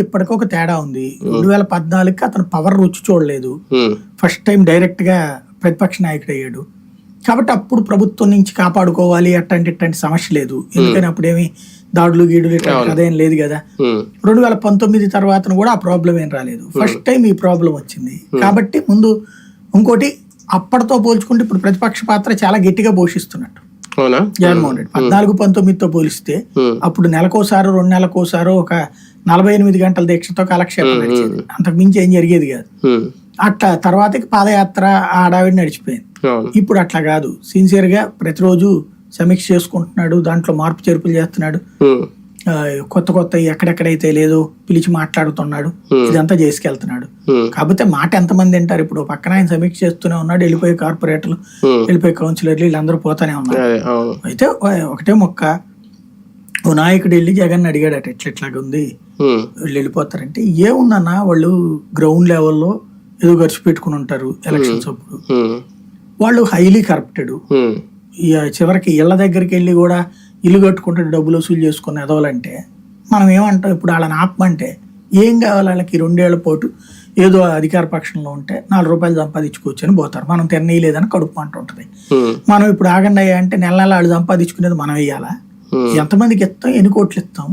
ఇప్పటికొక తేడా ఉంది. 2014కి అతను పవర్ రుచి చూడలేదు, ఫస్ట్ టైం డైరెక్ట్ గా ప్రతిపక్ష నాయకుడు అయ్యాడు. కాబట్టి అప్పుడు ప్రభుత్వం నుంచి కాపాడుకోవాలి అట్లాంటి సమస్య లేదు. ఎందుకని అప్పుడేమి దాడులు గీడులు అదేం లేదు కదా. 2019 తర్వాత కూడా ఆ ప్రాబ్లం ఏం రాలేదు, ఫస్ట్ టైం ఈ ప్రాబ్లం వచ్చింది. కాబట్టి ముందు ఇంకోటి, అప్పటితో పోల్చుకుంటే ఇప్పుడు ప్రతిపక్ష పాత్ర చాలా గట్టిగా పోషిస్తున్నట్టు జగన్మోహన్ రెడ్డి. 14-19తో పోలిస్తే అప్పుడు నెలకోసారో 2 నెలలకోసారో ఒక 48 గంటల దీక్షతో కాలక్షేపం నడిచేది, అంతకు మించి ఏం జరిగేది కాదు. అట్లా తర్వాతకి పాదయాత్ర ఆడావిడి నడిచిపోయింది. ఇప్పుడు అట్లా కాదు, సిన్సియర్ గా ప్రతిరోజు సమీక్ష చేసుకుంటున్నాడు, దాంట్లో మార్పు చేర్పులు చేస్తున్నాడు, కొత్త ఎక్కడెక్కడైతే లేదో పిలిచి మాట్లాడుతున్నాడు, ఇదంతా చేసుకెళ్తున్నాడు. కాకపోతే మాట ఎంతమంది వింటారు? ఇప్పుడు పక్కన ఆయన సమీక్ష చేస్తూనే ఉన్నాడు, వెళ్ళిపోయే కార్పొరేటర్లు, వెళ్ళిపోయే కౌన్సిలర్లు, వీళ్ళందరూ పోతానే ఉన్నారు. అయితే ఒకటే మొక్క, ఓ నాయకుడు వెళ్ళి జగన్ అడిగాడట, ఎట్లాగా ఉంది వీళ్ళు వెళ్ళిపోతారంటే, ఏముందన్నా వాళ్ళు గ్రౌండ్ లెవెల్లో ఏదో ఖర్చు పెట్టుకుని ఉంటారు ఎలక్షన్స్ అప్పుడు, వాళ్ళు హైలీ కరప్టెడ్, చివరికి ఇళ్ల దగ్గరికి వెళ్ళి కూడా ఇల్లు కట్టుకుంటే డబ్బులు వసూలు చేసుకుని ఎదవాలంటే మనం ఏమంటాం? ఇప్పుడు వాళ్ళని ఆపమంటే ఏం కావాలి వాళ్ళకి? 2 ఏళ్ల పాటు ఏదో అధికార పక్షంలో ఉంటే 4 రూపాయలు సంపాదించుకోవచ్చు అని పోతారు, మనం తినలేదని కడుపు అంటూ ఉంటుంది. మనం ఇప్పుడు ఆగండి అయ్యా అంటే నెల నెల వాళ్ళు సంపాదించుకునేది మనం వేయాలా? ఎంతమందికి ఇస్తాం, ఎన్ని కోట్లు ఇస్తాం?